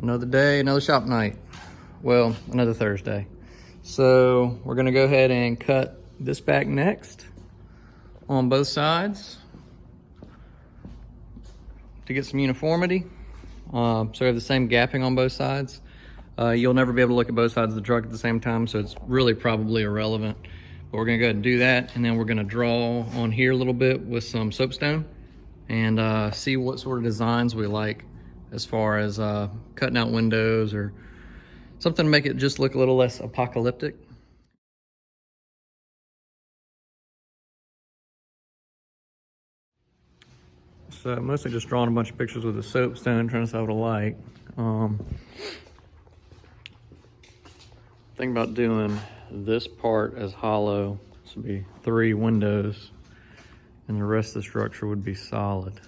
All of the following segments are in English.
Another day, another shop night. Well, another Thursday. So we're gonna go ahead and cut this back next on both sides to get some uniformity. So we have the same gapping on both sides. You'll never be able to look at both sides of the truck at the same time, so it's really probably irrelevant. But we're gonna go ahead and do that, and then we're gonna draw on here a little bit with some soapstone and see what sort of designs we like as far as cutting out windows or something to make it just look a little less apocalyptic. So mostly just drawing a bunch of pictures with the soapstone, trying to decide what I like. Think about doing this part as hollow. This would be 3 windows, and the rest of the structure would be solid.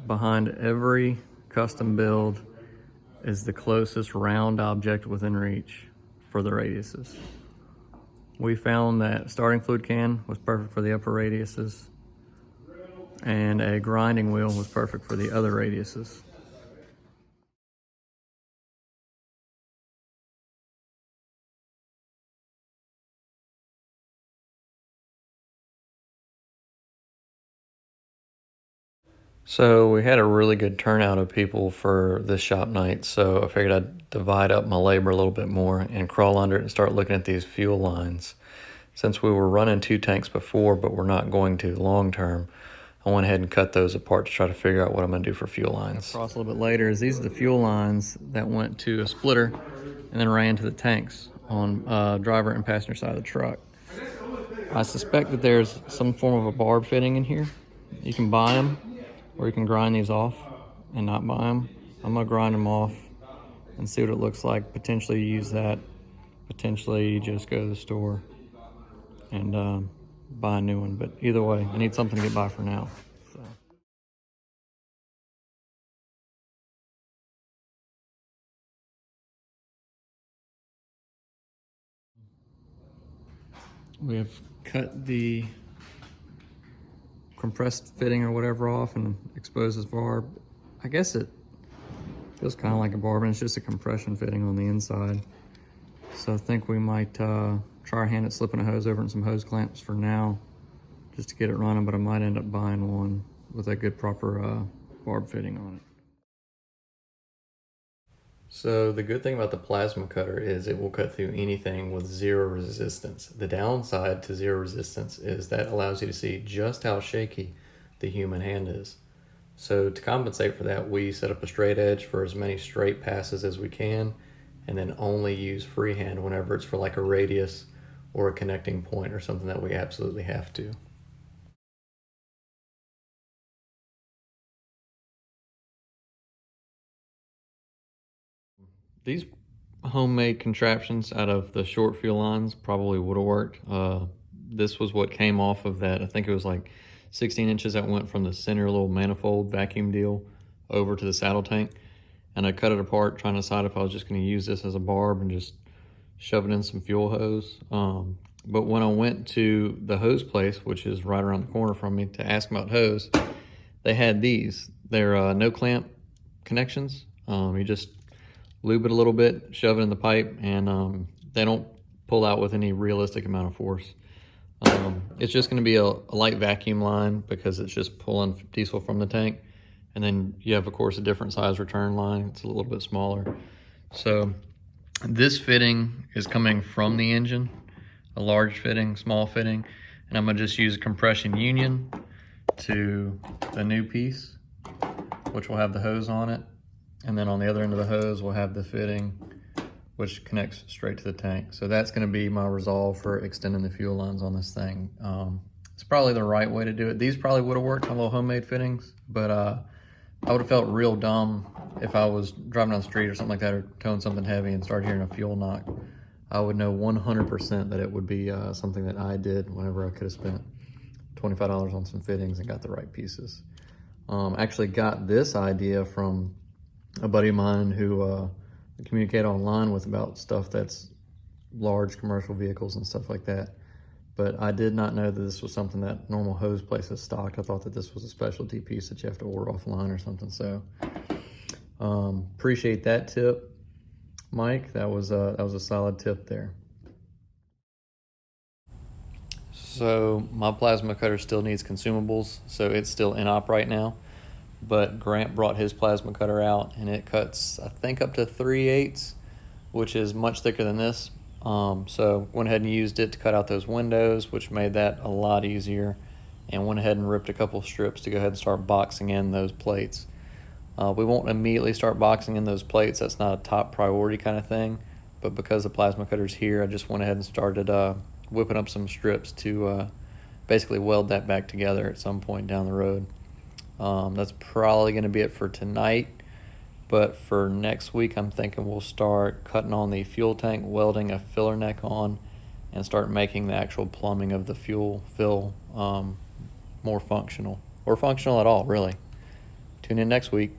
Behind every custom build is the closest round object within reach for the radiuses. We found that starting fluid can was perfect for the upper radiuses, and a grinding wheel was perfect for the other radiuses. So we had a really good turnout of people for this shop night, so I figured I'd divide up my labor a little bit more and crawl under it and start looking at these fuel lines. Since we were running 2 tanks before, but we're not going to long term, I went ahead and cut those apart to try to figure out what I'm gonna do for fuel lines. Across a little bit later is these are the fuel lines that went to a splitter and then ran to the tanks on driver and passenger side of the truck. I suspect that there's some form of a barb fitting in here. You can buy them, or you can grind these off and not buy them. I'm gonna grind them off and see what it looks like. Potentially use that. Potentially just go to the store and buy a new one. But either way, I need something to get by for now. So. We have cut the compressed fitting or whatever off and exposed this barb. I guess it feels kind of like a barb, and it's just a compression fitting on the inside. So I think we might try our hand at slipping a hose over and some hose clamps for now, just to get it running, but I might end up buying one with a good proper barb fitting on it. So the good thing about the plasma cutter is it will cut through anything with 0 resistance. The downside to 0 resistance is that allows you to see just how shaky the human hand is. So to compensate for that, we set up a straight edge for as many straight passes as we can, and then only use freehand whenever it's for like a radius or a connecting point or something that we absolutely have to. These homemade contraptions out of the short fuel lines probably would have worked. This was what came off of that. I think it was like 16 inches that went from the center little manifold vacuum deal over to the saddle tank. And I cut it apart trying to decide if I was just going to use this as a barb and just shove it in some fuel hose. But when I went to the hose place, which is right around the corner from me, to ask about hose, they had these. They're no clamp connections. You just lube it a little bit, shove it in the pipe, and they don't pull out with any realistic amount of force. It's just going to be a light vacuum line because it's just pulling diesel from the tank. And then you have, of course, a different size return line. It's a little bit smaller. So this fitting is coming from the engine, a large fitting, small fitting, and I'm going to just use a compression union to the new piece, which will have the hose on it. And then on the other end of the hose, we'll have the fitting, which connects straight to the tank. So that's gonna be my resolve for extending the fuel lines on this thing. It's probably the right way to do it. These probably would have worked on little homemade fittings, but I would have felt real dumb if I was driving down the street or something like that, or towing something heavy and started hearing a fuel knock. I would know 100% that it would be something that I did whenever I could have spent $25 on some fittings and got the right pieces. Actually got this idea from a buddy of mine who I communicate online with about stuff that's large commercial vehicles and stuff like that. But I did not know that this was something that normal hose places stocked. I thought that this was a specialty piece that you have to order offline or something. So appreciate that tip, Mike. That was a solid tip there. So my plasma cutter still needs consumables, so it's still in op right now. But Grant brought his plasma cutter out, and it cuts, I think, up to 3/8, which is much thicker than this. So went ahead and used it to cut out those windows, which made that a lot easier, and went ahead and ripped a couple strips to go ahead and start boxing in those plates. We won't immediately start boxing in those plates. That's not a top priority kind of thing, but because the plasma cutter's here, I just went ahead and started whipping up some strips to basically weld that back together at some point down the road. That's probably going to be it for tonight. But for next week, I'm thinking we'll start cutting on the fuel tank, welding a filler neck on, and start making the actual plumbing of the fuel fill more functional, or functional at all, really. Tune in next week.